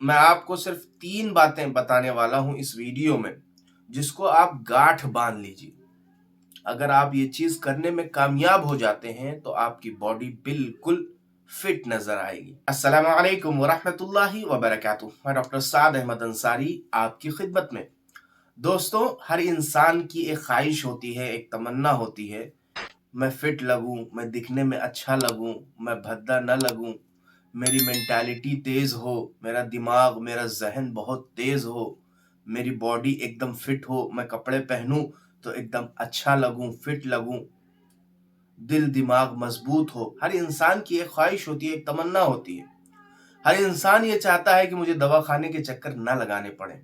मैं आपको सिर्फ 3 बातें बताने वाला हूँ इस वीडियो में, जिसको आप गाँठ बाँध लीजिए। अगर आप ये चीज़ करने में कामयाब हो जाते हैं, तो आपकी बॉडी बिल्कुल फिट नज़र आएगी। अस्सलामु अलैकुम व रहमतुल्लाहि व बरकातुहू। मैं डॉक्टर साद अहमद अंसारी आपकी खिदमत में। दोस्तों, हर इंसान की एक ख्वाहिश होती है, एक तमन्ना होती है, मैं फिट लगूँ, मैं दिखने में अच्छा लगूँ, मैं भद्दा न लगूँ, मेरी मेंटालिटी तेज़ हो, मेरा दिमाग, मेरा ज़हन बहुत तेज़ हो, मेरी बॉडी एकदम फिट हो, मैं कपड़े पहनूँ तो एकदम अच्छा लगूँ, फिट लगूँ, दिल दिमाग मज़बूत हो। हर इंसान की एक ख्वाहिश होती है, एक तमन्ना होती है। हर इंसान ये चाहता है कि मुझे दवा खाने के चक्कर ना लगाने पड़े,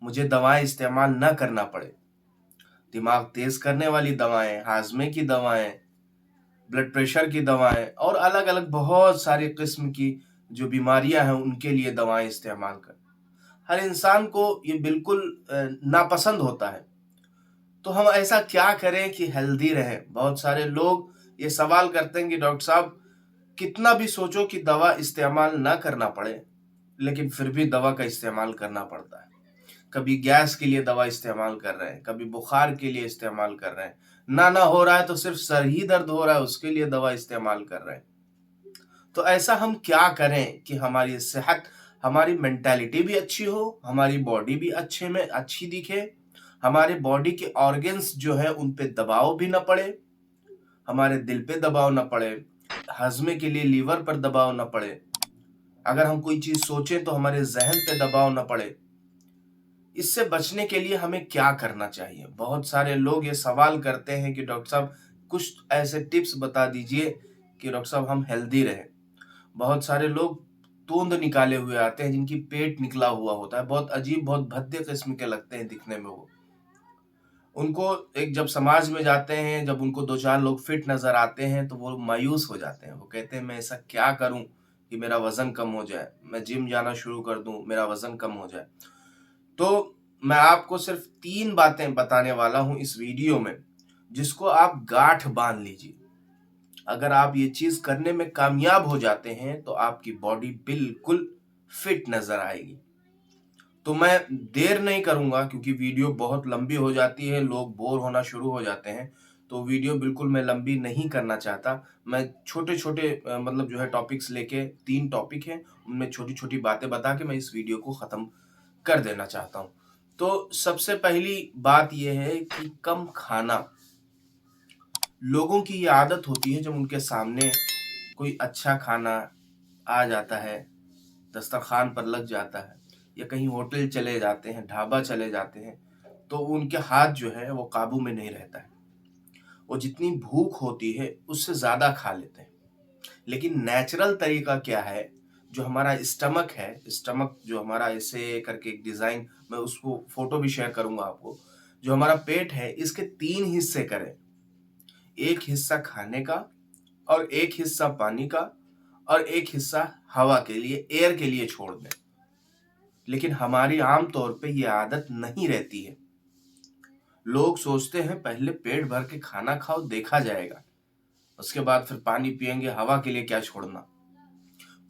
मुझे दवाएँ इस्तेमाल ना करना पड़े। दिमाग तेज़ करने वाली दवाएँ, हाज़मे की दवाएँ, ब्लड प्रेशर की दवाएँ और अलग-अलग बहुत सारी किस्म की जो बीमारियाँ हैं, उनके लिए दवाएँ इस्तेमाल कर। हर इंसान को ये बिल्कुल नापसंद होता है। तो हम ऐसा क्या करें कि हेल्दी रहें? बहुत सारे लोग ये सवाल करते हैं कि डॉक्टर साहब, कितना भी सोचो कि दवा इस्तेमाल ना करना पड़े, लेकिन फिर भी दवा का इस्तेमाल करना पड़ता है। कभी गैस के लिए दवा इस्तेमाल कर रहे हैं, कभी बुखार के लिए इस्तेमाल कर रहे हैं। ना हो रहा है तो सिर्फ सर ही दर्द हो रहा है, उसके लिए दवा इस्तेमाल कर रहे हैं। तो ऐसा हम क्या करें कि हमारी सेहत, हमारी मेंटालिटी भी अच्छी हो, हमारी बॉडी भी अच्छे में अच्छी दिखे, हमारे बॉडी के ऑर्गन्स जो है उन पे दबाव भी ना पड़े, हमारे दिल पे दबाव ना पड़े, हज़्म के लिए लीवर पर दबाव ना पड़े। अगर हम कोई चीज़ सोचें तो हमारे ज़हन पे दबाव ना पड़े। इससे बचने के लिए हमें क्या करना चाहिए? बहुत सारे लोग ये सवाल करते हैं कि डॉक्टर साहब, कुछ ऐसे टिप्स बता दीजिए कि डॉक्टर साहब हम हेल्दी रहें। बहुत सारे लोग तोंद निकाले हुए आते हैं, जिनकी पेट निकला हुआ होता है, बहुत अजीब, बहुत भद्दे किस्म के लगते हैं दिखने में वो। उनको एक जब समाज में जाते हैं, जब उनको 2-4 लोग फिट नज़र आते हैं, तो वो मायूस हो जाते हैं। वो कहते हैं, मैं ऐसा क्या करूँ कि मेरा वज़न कम हो जाए? मैं जिम जाना शुरू कर दूँ, मेरा वज़न कम हो जाए। तो मैं आपको सिर्फ 3 बातें बताने वाला हूँ इस वीडियो में, जिसको आप गाँठ बाँध लीजिए। अगर आप ये चीज़ करने में कामयाब हो जाते हैं, तो आपकी बॉडी बिल्कुल फिट नज़र आएगी। तो मैं देर नहीं करूँगा, क्योंकि वीडियो बहुत लंबी हो जाती है, लोग बोर होना शुरू हो जाते हैं। तो वीडियो बिल्कुल मैं लंबी नहीं करना चाहता। मैं छोटे-छोटे मतलब जो है टॉपिक्स लेके, 3 टॉपिक हैं, उनमें छोटी-छोटी बातें बता के मैं इस वीडियो को ख़त्म कर देना चाहता हूँ। तो सबसे पहली बात ये है कि कम खाना। लोगों की ये आदत होती है, जब उनके सामने कोई अच्छा खाना आ जाता है, दस्तरखान पर लग जाता है, या कहीं होटल चले जाते हैं, ढाबा चले जाते हैं, तो उनके हाथ जो है वो काबू में नहीं रहता है। वो जितनी भूख होती है उससे ज़्यादा खा लेते हैं। लेकिन नेचुरल तरीका क्या है? जो हमारा स्टमक है, स्टमक जो हमारा ऐसे करके एक डिज़ाइन, मैं उसको फ़ोटो भी शेयर करूँगा आपको। जो हमारा पेट है, इसके 3 हिस्से करें। एक हिस्सा खाने का, और एक हिस्सा पानी का, और एक हिस्सा हवा के लिए, एयर के लिए छोड़ दें। लेकिन हमारी आम तौर पे ये आदत नहीं रहती है। लोग सोचते हैं पहले पेट भर के खाना खाओ, देखा जाएगा, उसके बाद फिर पानी पिएंगे, हवा के लिए क्या छोड़ना।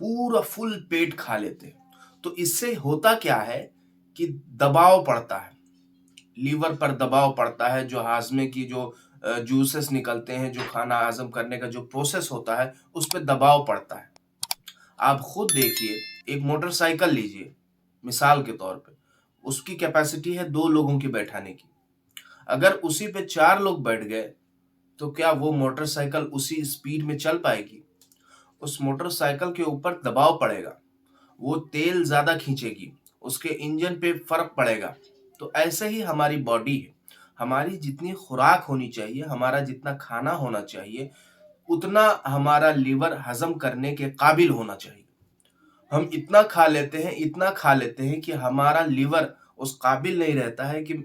पूरा फुल पेट खा लेते हैं। तो इससे होता क्या है कि दबाव पड़ता है, लीवर पर दबाव पड़ता है, जो हाजमे की जो जूसेस निकलते हैं, जो खाना हजम करने का जो प्रोसेस होता है, उस पर दबाव पड़ता है। आप खुद देखिए, एक मोटरसाइकिल लीजिए मिसाल के तौर पे, उसकी कैपेसिटी है 2 लोगों की बैठाने की। अगर उसी पे 4 लोग बैठ गए, तो क्या वो मोटरसाइकिल उसी स्पीड में चल पाएगी? उस मोटरसाइकिल के ऊपर दबाव पड़ेगा, वो तेल ज़्यादा खींचेगी, उसके इंजन पे फ़र्क पड़ेगा। तो ऐसे ही हमारी बॉडी है। हमारी जितनी खुराक होनी चाहिए, हमारा जितना खाना होना चाहिए, उतना हमारा लीवर हज़म करने के काबिल होना चाहिए। हम इतना खा लेते हैं, इतना खा लेते हैं कि हमारा लीवर उस काबिल नहीं रहता है कि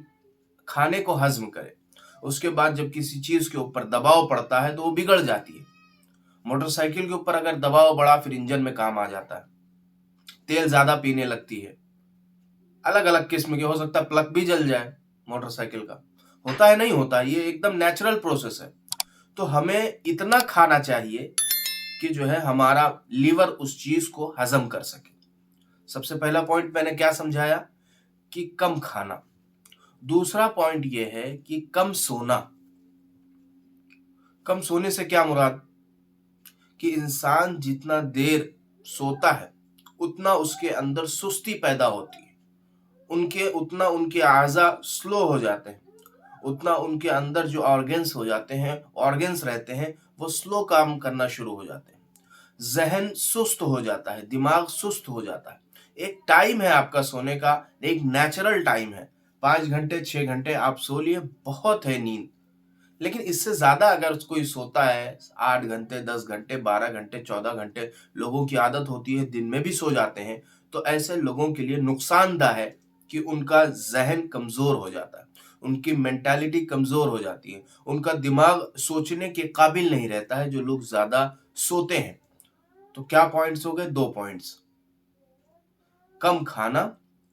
खाने को हज़म करे। उसके बाद जब किसी चीज़ के ऊपर दबाव पड़ता है, तो वो बिगड़ जाती है। मोटरसाइकिल के ऊपर अगर दबाव बढ़ा, फिर इंजन में काम आ जाता है। तेल ज़्यादा पीने लगती है। अलग-अलग किस्म के, हो सकता है प्लग भी जल जाए मोटरसाइकिल का। होता है, नहीं होता, ये एकदम नेचुरल प्रोसेस है। तो हमें इतना खाना चाहिए कि जो है हमारा लीवर उस चीज़ को हज़म कर सके। सबसे पहला पॉइंट मैंने क्या समझाया कि कम खाना। दूसरा पॉइंट यह है कि कम सोना। कम सोने से क्या मुराद कि इंसान जितना देर सोता है उतना उसके अंदर सुस्ती पैदा होती है, उनके आज़ा स्लो हो जाते हैं, उतना उनके अंदर जो ऑर्गन्स रहते हैं वो स्लो काम करना शुरू हो जाते हैं। ज़हन सुस्त हो जाता है, दिमाग सुस्त हो जाता है। एक टाइम है आपका सोने का, एक नेचुरल टाइम है। 5 घंटे 6 घंटे आप सो लिए, बहुत है नींद। लेकिन इससे ज़्यादा अगर कोई सोता है 8 घंटे 10 घंटे 12 घंटे 14 घंटे, लोगों की आदत होती है दिन में भी सो जाते हैं, तो ऐसे लोगों के लिए नुकसानदायक है कि उनका ज़हन कमज़ोर हो जाता है, उनकी मेंटालिटी कमज़ोर हो जाती है, उनका दिमाग सोचने के काबिल नहीं रहता है जो लोग ज़्यादा सोते हैं। तो क्या पॉइंट्स हो गए? 2 पॉइंट्स, कम खाना,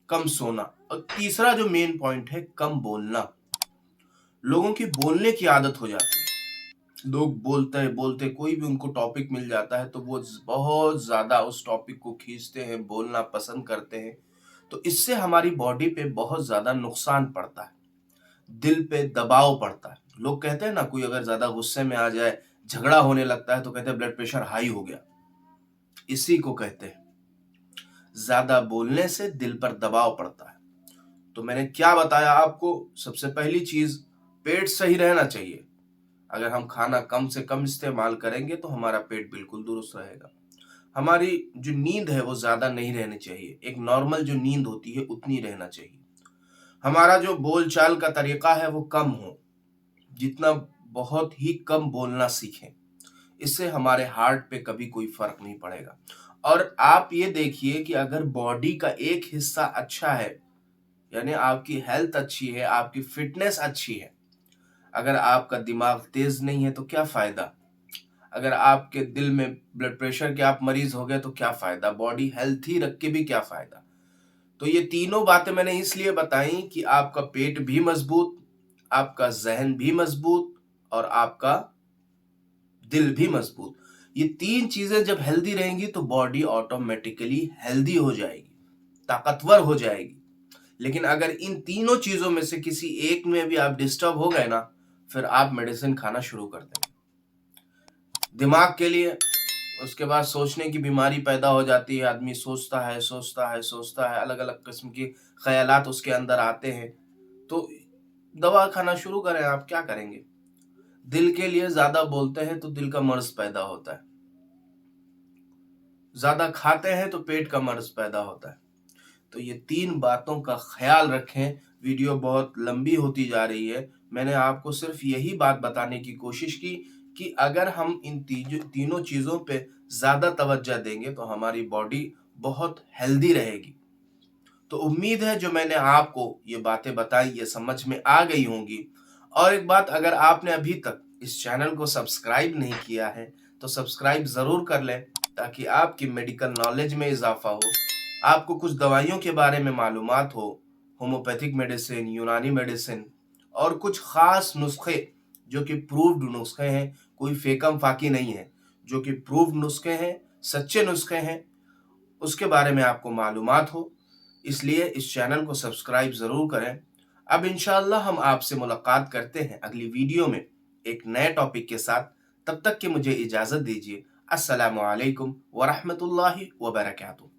कम सोना। और तीसरा जो मेन पॉइंट है, कम बोलना। लोगों की बोलने की आदत हो जाती है, लोग बोलते बोलते कोई भी उनको टॉपिक मिल जाता है तो वो बहुत ज्यादा उस टॉपिक को खींचते हैं, बोलना पसंद करते हैं। तो इससे हमारी बॉडी पे बहुत ज्यादा नुकसान पड़ता है, दिल पे दबाव पड़ता है। लोग कहते हैं ना, कोई अगर ज्यादा गुस्से में आ जाए, झगड़ा होने लगता है तो कहते हैं ब्लड प्रेशर हाई हो गया। इसी को कहते हैं, ज्यादा बोलने से दिल पर दबाव पड़ता है। तो मैंने क्या बताया आपको? सबसे पहली चीज, पेट सही रहना चाहिए। अगर हम खाना कम से कम इस्तेमाल करेंगे तो हमारा पेट बिल्कुल दुरुस्त रहेगा। हमारी जो नींद है वो ज्यादा नहीं रहनी चाहिए, एक नॉर्मल जो नींद होती है उतनी रहना चाहिए। हमारा जो बोलचाल का तरीका है वो कम हो, जितना बहुत ही कम बोलना सीखें। इससे हमारे हार्ट पे कभी कोई फर्क नहीं पड़ेगा। और आप ये देखिए कि अगर बॉडी का एक हिस्सा अच्छा है, यानी आपकी हेल्थ अच्छी है, आपकी फिटनेस अच्छी है, अगर आपका दिमाग तेज नहीं है तो क्या फायदा? अगर आपके दिल में ब्लड प्रेशर के आप मरीज हो गए तो क्या फायदा? बॉडी हेल्थी रख के भी क्या फायदा? तो ये तीनों बातें मैंने इसलिए बताई कि आपका पेट भी मजबूत, आपका जहन भी मजबूत और आपका दिल भी मजबूत। ये तीन चीजें जब हेल्दी रहेंगी तो बॉडी ऑटोमेटिकली हेल्दी हो जाएगी, ताकतवर हो जाएगी। लेकिन अगर इन तीनों चीजों में से किसी एक में भी आप डिस्टर्ब हो गए ना, फिर आप मेडिसिन खाना शुरू कर देंगे दिमाग के लिए। उसके बाद सोचने की बीमारी पैदा हो जाती है, आदमी सोचता है, अलग अलग किस्म की ख्यालात उसके अंदर आते हैं। तो दवा खाना शुरू करें, आप क्या करेंगे? दिल के लिए ज्यादा बोलते हैं तो दिल का मर्ज पैदा होता है, ज्यादा खाते हैं तो पेट का मर्ज पैदा होता है। तो ये तीन बातों का ख्याल रखें। वीडियो बहुत लंबी होती जा रही है, मैंने आपको सिर्फ यही बात बताने की कोशिश की कि अगर हम इन तीनों चीजों पे ज्यादा तवज्जो देंगे तो हमारी बॉडी बहुत हेल्दी रहेगी। तो उम्मीद है जो मैंने आपको ये बातें बताई ये समझ में आ गई होंगी। और एक बात, अगर आपने अभी तक इस चैनल को सब्सक्राइब नहीं किया है तो सब्सक्राइब जरूर कर लें, ताकि आपकी मेडिकल नॉलेज में इजाफा हो, आपको कुछ दवाइयों के बारे में मालूमात हो, होम्योपैथिक मेडिसिन, यूनानी मेडिसिन और कुछ खास नुस्खे जो कि प्रूव्ड नुस्खे हैं, कोई फेकम फाकी नहीं है, जो कि प्रूव्ड नुस्खे हैं, सच्चे नुस्खे हैं, उसके बारे में आपको मालूमात हो। इसलिए इस चैनल को सब्सक्राइब जरूर करें। अब इंशाअल्लाह हम आपसे मुलाकात करते हैं अगली वीडियो में एक नए टॉपिक के साथ। तब तक के मुझे इजाजत दीजिए। अस्सलामु अलैकुम व रहमतुल्लाहि व बरकातुहू।